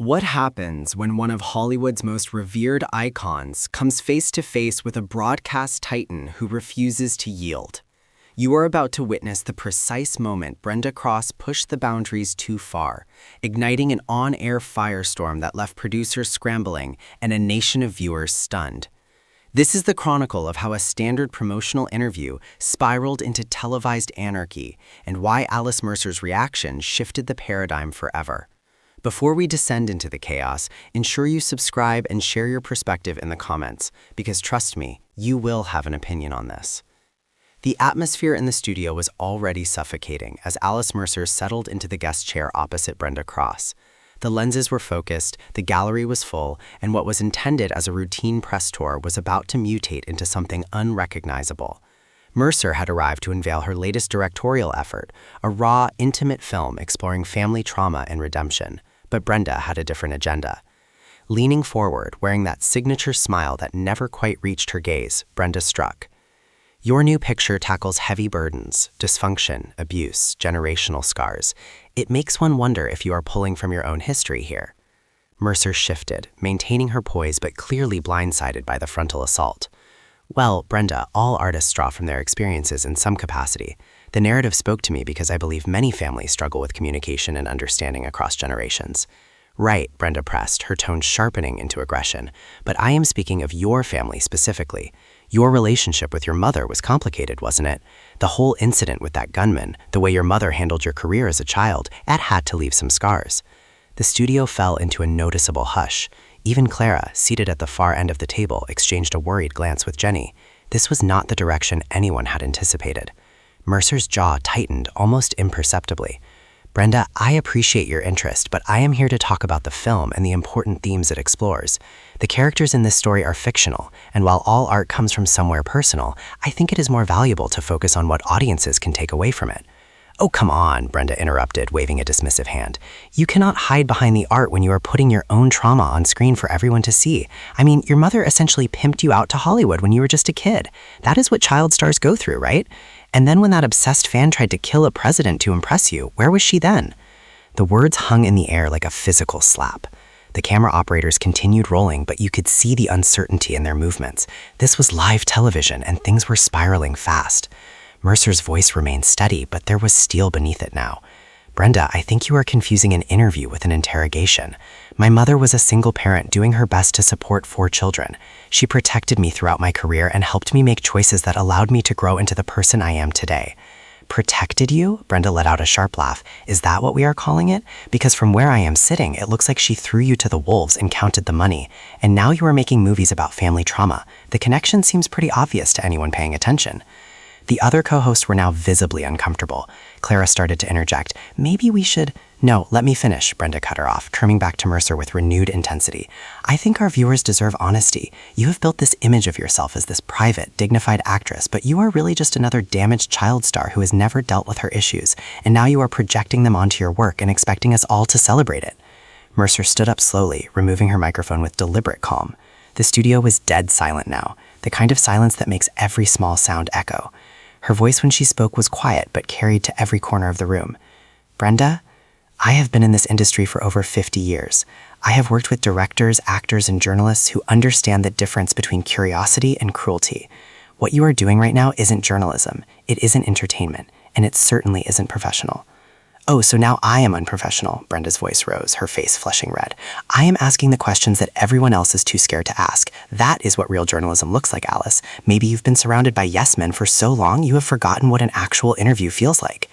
What happens when one of Hollywood's most revered icons comes face to face with a broadcast titan who refuses to yield? You are about to witness the precise moment Brenda Cross pushed the boundaries too far, igniting an on-air firestorm that left producers scrambling and a nation of viewers stunned. This is the chronicle of how a standard promotional interview spiraled into televised anarchy and why Alice Mercer's reaction shifted the paradigm forever. Before we descend into the chaos, ensure you subscribe and share your perspective in the comments, because trust me, you will have an opinion on this. The atmosphere in the studio was already suffocating as Alice Mercer settled into the guest chair opposite Brenda Cross. The lenses were focused, the gallery was full, and what was intended as a routine press tour was about to mutate into something unrecognizable. Mercer had arrived to unveil her latest directorial effort, a raw, intimate film exploring family trauma and redemption. But Brenda had a different agenda. Leaning forward, wearing that signature smile that never quite reached her gaze, Brenda struck. Your new picture tackles heavy burdens, dysfunction, abuse, generational scars. It makes one wonder if you are pulling from your own history here. Mercer shifted, maintaining her poise but clearly blindsided by the frontal assault. Well, Brenda, all artists draw from their experiences in some capacity. The narrative spoke to me because I believe many families struggle with communication and understanding across generations. Right, Brenda pressed, her tone sharpening into aggression. But I am speaking of your family specifically. Your relationship with your mother was complicated, wasn't it? The whole incident with that gunman, the way your mother handled your career as a child, it had to leave some scars. The studio fell into a noticeable hush. Even Clara, seated at the far end of the table, exchanged a worried glance with Jenny. This was not the direction anyone had anticipated. Mercer's jaw tightened almost imperceptibly. Brenda, I appreciate your interest, but I am here to talk about the film and the important themes it explores. The characters in this story are fictional, and while all art comes from somewhere personal, I think it is more valuable to focus on what audiences can take away from it. Oh, come on, Brenda interrupted, waving a dismissive hand. You cannot hide behind the art when you are putting your own trauma on screen for everyone to see. I mean, your mother essentially pimped you out to Hollywood when you were just a kid. That is what child stars go through, right? And then when that obsessed fan tried to kill a president to impress you, where was she then? The words hung in the air like a physical slap. The camera operators continued rolling, but you could see the uncertainty in their movements. This was live television, and things were spiraling fast. Mercer's voice remained steady, but there was steel beneath it now. Brenda, I think you are confusing an interview with an interrogation. My mother was a single parent doing her best to support 4 children. She protected me throughout my career and helped me make choices that allowed me to grow into the person I am today. Protected you? Brenda let out a sharp laugh. Is that what we are calling it? Because from where I am sitting, it looks like she threw you to the wolves and counted the money. And now you are making movies about family trauma. The connection seems pretty obvious to anyone paying attention. The other co-hosts were now visibly uncomfortable. Clara started to interject. Maybe we should... No, let me finish, Brenda cut her off, turning back to Mercer with renewed intensity. I think our viewers deserve honesty. You have built this image of yourself as this private, dignified actress, but you are really just another damaged child star who has never dealt with her issues, and now you are projecting them onto your work and expecting us all to celebrate it. Mercer stood up slowly, removing her microphone with deliberate calm. The studio was dead silent now, the kind of silence that makes every small sound echo. Her voice when she spoke was quiet, but carried to every corner of the room. Brenda, I have been in this industry for over 50 years. I have worked with directors, actors, and journalists who understand the difference between curiosity and cruelty. What you are doing right now isn't journalism, it isn't entertainment, and it certainly isn't professional. Oh, so now I am unprofessional, Brenda's voice rose, her face flushing red. I am asking the questions that everyone else is too scared to ask. That is what real journalism looks like, Alice. Maybe you've been surrounded by yes men for so long you have forgotten what an actual interview feels like.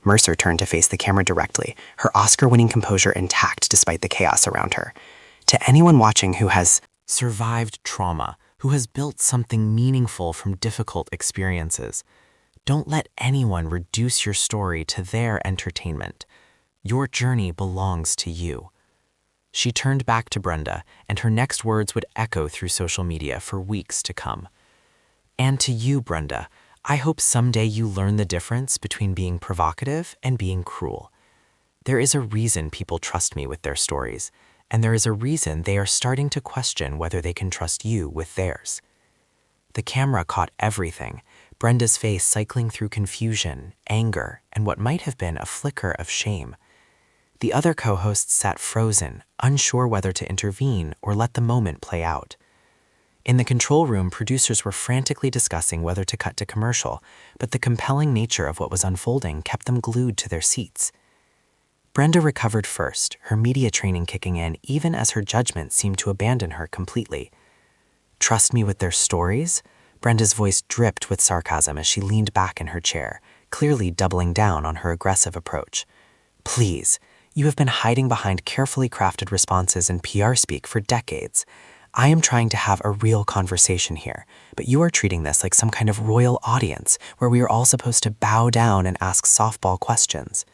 Mercer turned to face the camera directly, her Oscar-winning composure intact despite the chaos around her. To anyone watching who has survived trauma, who has built something meaningful from difficult experiences, don't let anyone reduce your story to their entertainment. Your journey belongs to you. She turned back to Brenda, and her next words would echo through social media for weeks to come. And to you, Brenda, I hope someday you learn the difference between being provocative and being cruel. There is a reason people trust me with their stories, and there is a reason they are starting to question whether they can trust you with theirs. The camera caught everything, Brenda's face cycling through confusion, anger, and what might have been a flicker of shame. The other co-hosts sat frozen, unsure whether to intervene or let the moment play out. In the control room, producers were frantically discussing whether to cut to commercial, but the compelling nature of what was unfolding kept them glued to their seats. Brenda recovered first, her media training kicking in even as her judgment seemed to abandon her completely. "Trust me with their stories?" Brenda's voice dripped with sarcasm as she leaned back in her chair, clearly doubling down on her aggressive approach. "Please, you have been hiding behind carefully crafted responses and PR speak for decades. I am trying to have a real conversation here, but you are treating this like some kind of royal audience where we are all supposed to bow down and ask softball questions."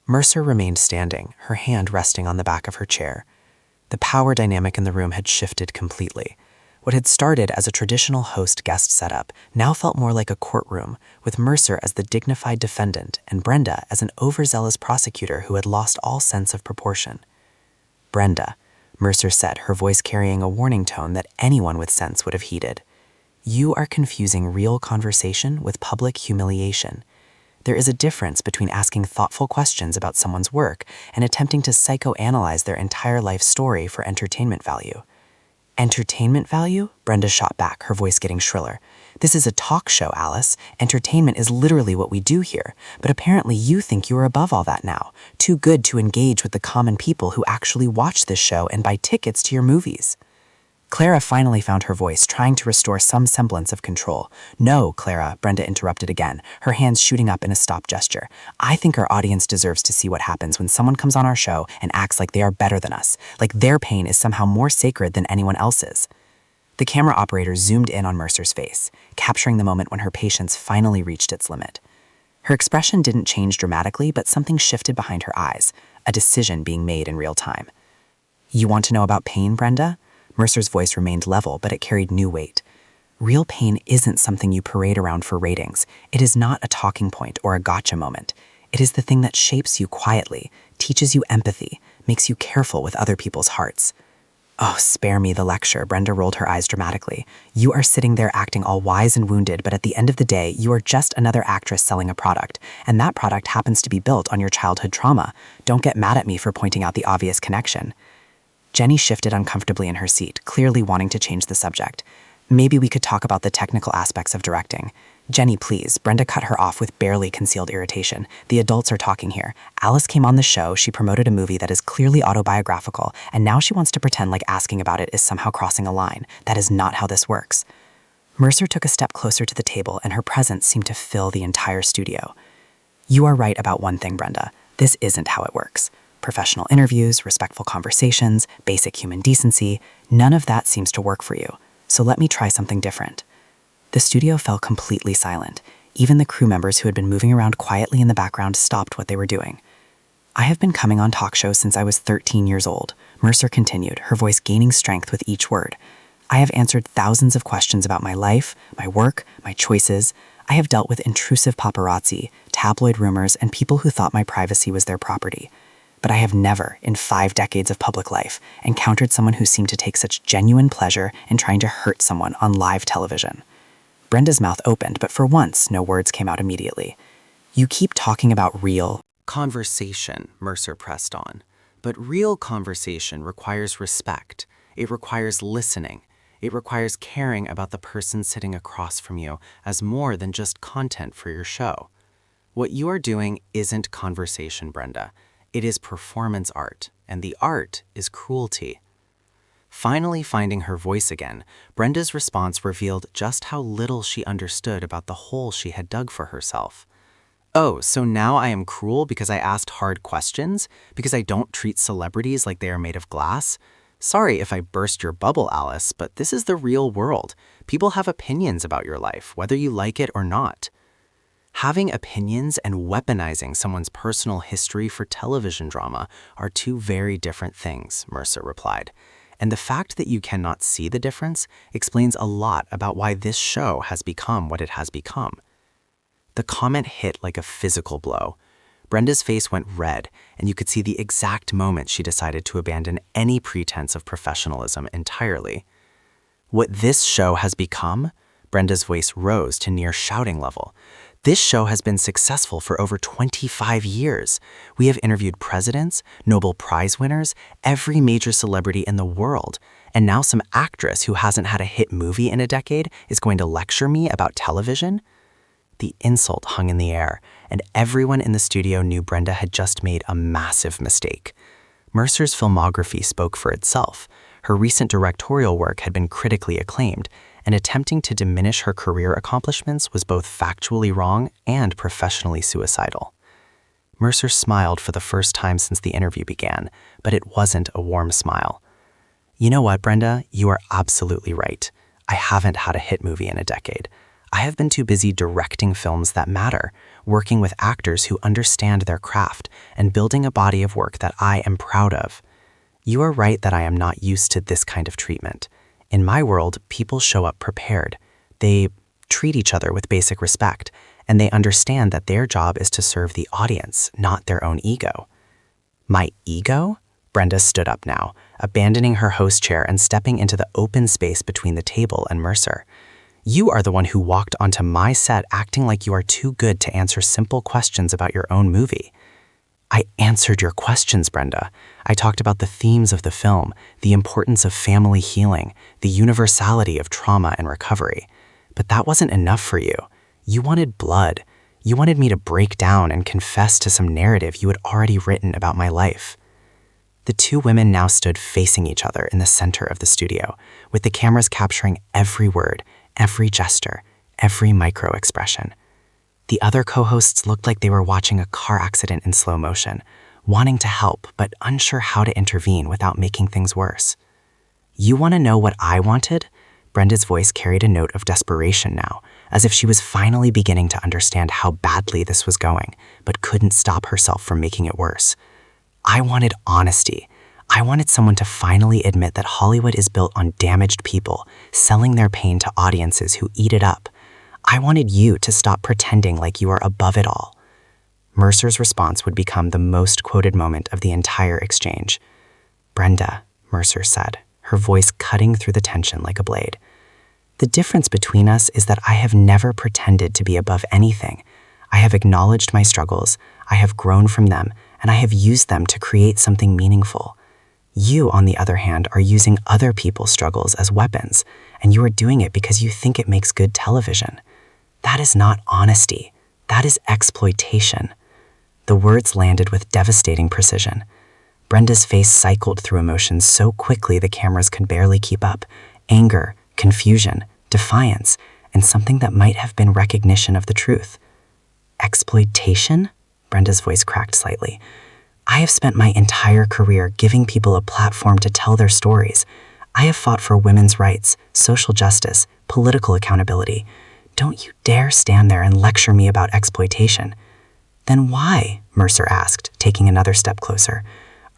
Mercer remained standing, her hand resting on the back of her chair. The power dynamic in the room had shifted completely. What had started as a traditional host-guest setup now felt more like a courtroom, with Mercer as the dignified defendant and Brenda as an overzealous prosecutor who had lost all sense of proportion. "Brenda," Mercer said, her voice carrying a warning tone that anyone with sense would have heeded, "you are confusing real conversation with public humiliation. There is a difference between asking thoughtful questions about someone's work and attempting to psychoanalyze their entire life story for entertainment value." "Entertainment value?" Brenda shot back, her voice getting shriller. "This is a talk show, Alice. Entertainment is literally what we do here. But apparently you think you are above all that now, too good to engage with the common people who actually watch this show and buy tickets to your movies." Clara finally found her voice, trying to restore some semblance of control. "No, Clara," Brenda interrupted again, her hands shooting up in a stop gesture. "I think our audience deserves to see what happens when someone comes on our show and acts like they are better than us, like their pain is somehow more sacred than anyone else's." The camera operator zoomed in on Mercer's face, capturing the moment when her patience finally reached its limit. Her expression didn't change dramatically, but something shifted behind her eyes, a decision being made in real time. "You want to know about pain, Brenda?" Mercer's voice remained level, but it carried new weight. "Real pain isn't something you parade around for ratings. It is not a talking point or a gotcha moment. It is the thing that shapes you quietly, teaches you empathy, makes you careful with other people's hearts." "Oh, spare me the lecture," Brenda rolled her eyes dramatically. "You are sitting there acting all wise and wounded, but at the end of the day, you are just another actress selling a product, and that product happens to be built on your childhood trauma. Don't get mad at me for pointing out the obvious connection." Jenny shifted uncomfortably in her seat, clearly wanting to change the subject. "Maybe we could talk about the technical aspects of directing." "Jenny, please." Brenda cut her off with barely concealed irritation. "The adults are talking here. Alice came on the show, she promoted a movie that is clearly autobiographical, and now she wants to pretend like asking about it is somehow crossing a line. That is not how this works." Mercer took a step closer to the table, and her presence seemed to fill the entire studio. "You are right about one thing, Brenda. This isn't how it works. Professional interviews, respectful conversations, basic human decency, none of that seems to work for you. So let me try something different." The studio fell completely silent. Even the crew members who had been moving around quietly in the background stopped what they were doing. "I have been coming on talk shows since I was 13 years old," Mercer continued, her voice gaining strength with each word. "I have answered thousands of questions about my life, my work, my choices. I have dealt with intrusive paparazzi, tabloid rumors, and people who thought my privacy was their property. But I have never, in 5 decades of public life, encountered someone who seemed to take such genuine pleasure in trying to hurt someone on live television." Brenda's mouth opened, but for once, no words came out immediately. "You keep talking about real conversation," Mercer pressed on. "But real conversation requires respect. It requires listening. It requires caring about the person sitting across from you as more than just content for your show. What you are doing isn't conversation, Brenda. It is performance art, and the art is cruelty." Finally finding her voice again, Brenda's response revealed just how little she understood about the hole she had dug for herself. "Oh, so now I am cruel because I asked hard questions? Because I don't treat celebrities like they are made of glass? Sorry if I burst your bubble, Alice, but this is the real world. People have opinions about your life, whether you like it or not." Having opinions and weaponizing someone's personal history for television drama are two very different things, Mercer replied. And the fact that you cannot see the difference explains a lot about why this show has become what it has become. The comment hit like a physical blow. Brenda's face went red, and you could see the exact moment she decided to abandon any pretense of professionalism entirely. What this show has become? Brenda's voice rose to near shouting level. This show has been successful for over 25 years. We have interviewed presidents, Nobel Prize winners, every major celebrity in the world. And now some actress who hasn't had a hit movie in a decade is going to lecture me about television? The insult hung in the air, and everyone in the studio knew Brenda had just made a massive mistake. Mercer's filmography spoke for itself. Her recent directorial work had been critically acclaimed, and attempting to diminish her career accomplishments was both factually wrong and professionally suicidal. Mercer smiled for the first time since the interview began, but it wasn't a warm smile. You know what, Brenda? You are absolutely right. I haven't had a hit movie in a decade. I have been too busy directing films that matter, working with actors who understand their craft, and building a body of work that I am proud of. You are right that I am not used to this kind of treatment. In my world, people show up prepared. They treat each other with basic respect, and they understand that their job is to serve the audience, not their own ego. My ego? Brenda stood up now, abandoning her host chair and stepping into the open space between the table and Mercer. You are the one who walked onto my set acting like you are too good to answer simple questions about your own movie. I answered your questions, Brenda. I talked about the themes of the film, the importance of family healing, the universality of trauma and recovery. But that wasn't enough for you. You wanted blood. You wanted me to break down and confess to some narrative you had already written about my life. The two women now stood facing each other in the center of the studio, with the cameras capturing every word, every gesture, every micro-expression. The other co-hosts looked like they were watching a car accident in slow motion, wanting to help but unsure how to intervene without making things worse. You want to know what I wanted? Brenda's voice carried a note of desperation now, as if she was finally beginning to understand how badly this was going, but couldn't stop herself from making it worse. I wanted honesty. I wanted someone to finally admit that Hollywood is built on damaged people, selling their pain to audiences who eat it up. I wanted you to stop pretending like you are above it all. Mercer's response would become the most quoted moment of the entire exchange. Brenda, Mercer said, her voice cutting through the tension like a blade. The difference between us is that I have never pretended to be above anything. I have acknowledged my struggles, I have grown from them, and I have used them to create something meaningful. You, on the other hand, are using other people's struggles as weapons, and you are doing it because you think it makes good television. That is not honesty. That is exploitation. The words landed with devastating precision. Brenda's face cycled through emotions so quickly the cameras could barely keep up. Anger, confusion, defiance, and something that might have been recognition of the truth. Exploitation? Brenda's voice cracked slightly. I have spent my entire career giving people a platform to tell their stories. I have fought for women's rights, social justice, political accountability. Don't you dare stand there and lecture me about exploitation. Then why? Mercer asked, taking another step closer.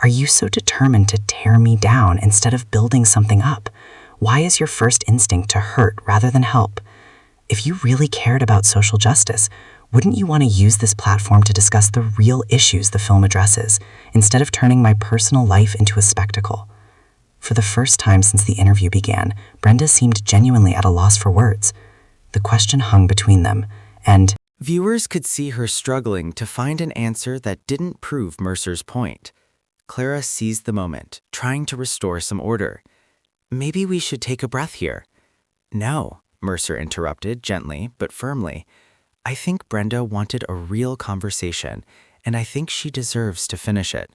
Are you so determined to tear me down instead of building something up? Why is your first instinct to hurt rather than help? If you really cared about social justice, wouldn't you want to use this platform to discuss the real issues the film addresses, instead of turning my personal life into a spectacle? For the first time since the interview began, Brenda seemed genuinely at a loss for words. The question hung between them, and viewers could see her struggling to find an answer that didn't prove Mercer's point. Clara seized the moment, trying to restore some order. Maybe we should take a breath here. No, Mercer interrupted gently but firmly. I think Brenda wanted a real conversation, and I think she deserves to finish it.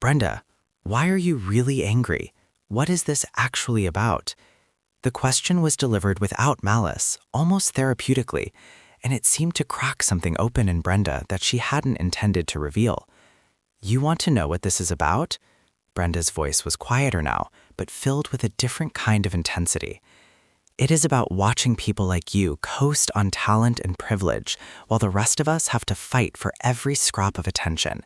Brenda, why are you really angry? What is this actually about? The question was delivered without malice, almost therapeutically, and it seemed to crack something open in Brenda that she hadn't intended to reveal. You want to know what this is about? Brenda's voice was quieter now, but filled with a different kind of intensity. It is about watching people like you coast on talent and privilege, while the rest of us have to fight for every scrap of attention.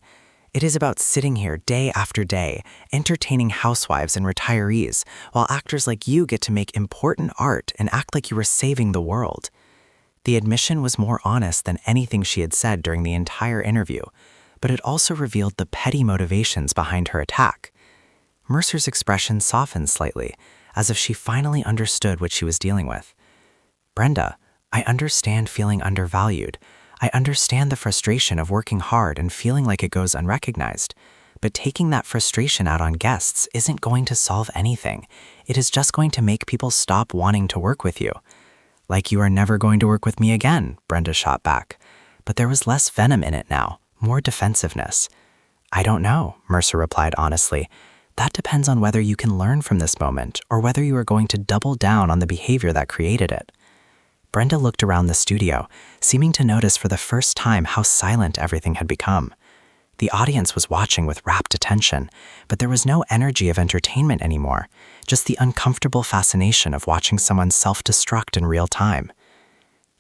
It is about sitting here day after day, entertaining housewives and retirees, while actors like you get to make important art and act like you were saving the world. The admission was more honest than anything she had said during the entire interview, but it also revealed the petty motivations behind her attack. Mercer's expression softened slightly, as if she finally understood what she was dealing with. Brenda, I understand feeling undervalued. I understand the frustration of working hard and feeling like it goes unrecognized. But taking that frustration out on guests isn't going to solve anything. It is just going to make people stop wanting to work with you. Like you are never going to work with me again, Brenda shot back. But there was less venom in it now, more defensiveness. I don't know, Mercer replied honestly. That depends on whether you can learn from this moment or whether you are going to double down on the behavior that created it. Brenda looked around the studio, seeming to notice for the first time how silent everything had become. The audience was watching with rapt attention, but there was no energy of entertainment anymore, just the uncomfortable fascination of watching someone self-destruct in real time.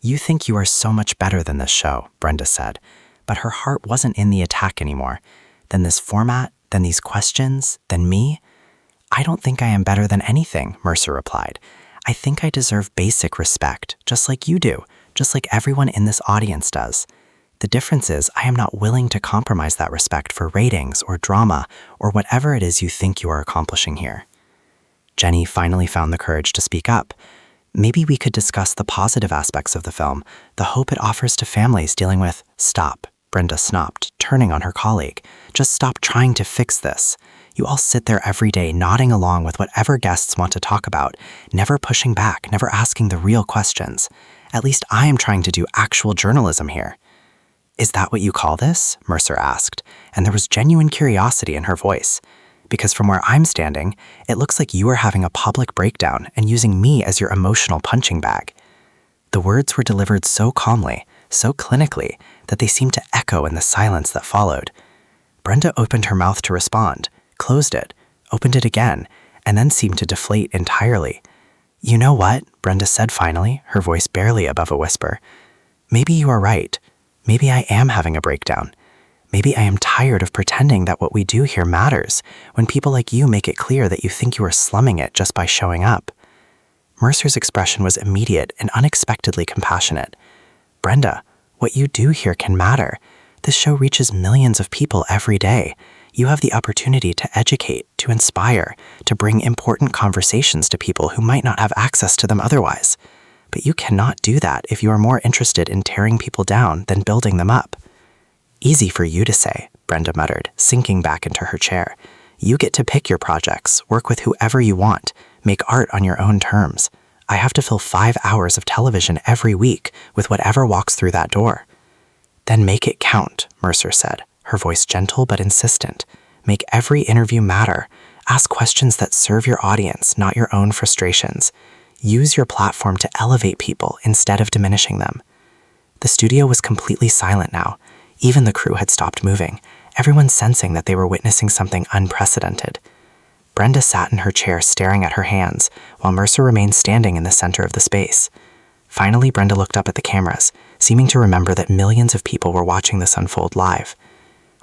You think you are so much better than this show, Brenda said, but her heart wasn't in the attack anymore. Than this format, than these questions, than me? I don't think I am better than anything, Mercer replied. I think I deserve basic respect, just like you do, just like everyone in this audience does. The difference is I am not willing to compromise that respect for ratings or drama or whatever it is you think you are accomplishing here. Jenny finally found the courage to speak up. Maybe we could discuss the positive aspects of the film, the hope it offers to families dealing with— Stop, Brenda snapped, turning on her colleague. Just stop trying to fix this. You all sit there every day nodding along with whatever guests want to talk about, never pushing back, never asking the real questions. At least I am trying to do actual journalism here. Is that what you call this? Mercer asked, and there was genuine curiosity in her voice. Because from where I'm standing, it looks like you are having a public breakdown and using me as your emotional punching bag. The words were delivered so calmly, so clinically, that they seemed to echo in the silence that followed. Brenda opened her mouth to respond, closed it, opened it again, and then seemed to deflate entirely. You know what? Brenda said finally, her voice barely above a whisper. Maybe you are right. Maybe I am having a breakdown. Maybe I am tired of pretending that what we do here matters when people like you make it clear that you think you are slumming it just by showing up. Mercer's expression was immediate and unexpectedly compassionate. Brenda, what you do here can matter. This show reaches millions of people every day. You have the opportunity to educate, to inspire, to bring important conversations to people who might not have access to them otherwise. But you cannot do that if you are more interested in tearing people down than building them up. Easy for you to say, Brenda muttered, sinking back into her chair. You get to pick your projects, work with whoever you want, make art on your own terms. I have to fill 5 hours of television every week with whatever walks through that door. Then make it count, Mercer said, her voice gentle but insistent. Make every interview matter. Ask questions that serve your audience, not your own frustrations. Use your platform to elevate people instead of diminishing them. The studio was completely silent now. Even the crew had stopped moving, everyone sensing that they were witnessing something unprecedented. Brenda sat in her chair staring at her hands, while Mercer remained standing in the center of the space. Finally, Brenda looked up at the cameras, seeming to remember that millions of people were watching this unfold live.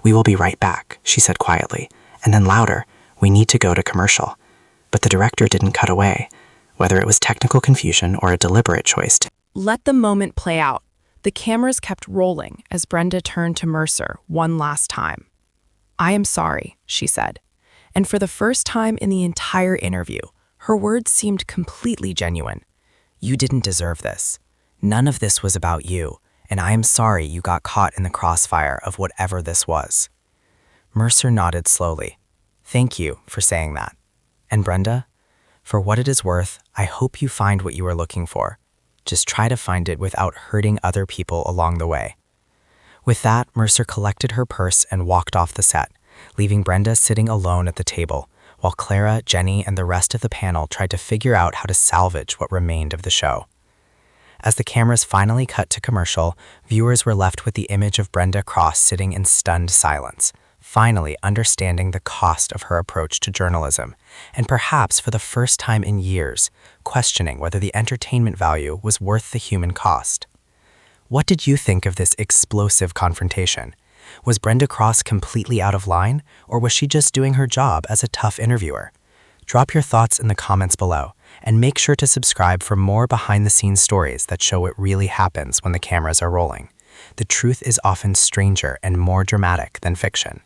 We will be right back, she said quietly, and then louder, we need to go to commercial. But the director didn't cut away. Whether it was technical confusion or a deliberate choice to Let the moment play out. The cameras kept rolling as Brenda turned to Mercer one last time. I am sorry, she said. And for the first time in the entire interview, her words seemed completely genuine. You didn't deserve this. None of this was about you, and I am sorry you got caught in the crossfire of whatever this was. Mercer nodded slowly. Thank you for saying that. And Brenda, for what it is worth, I hope you find what you are looking for. Just try to find it without hurting other people along the way. With that, Mercer collected her purse and walked off the set, leaving Brenda sitting alone at the table, while Clara, Jenny, and the rest of the panel tried to figure out how to salvage what remained of the show. As the cameras finally cut to commercial, viewers were left with the image of Brenda Cross sitting in stunned silence, finally understanding the cost of her approach to journalism, and perhaps for the first time in years, questioning whether the entertainment value was worth the human cost. What did you think of this explosive confrontation? Was Brenda Cross completely out of line, or was she just doing her job as a tough interviewer? Drop your thoughts in the comments below, and make sure to subscribe for more behind-the-scenes stories that show what really happens when the cameras are rolling. The truth is often stranger and more dramatic than fiction.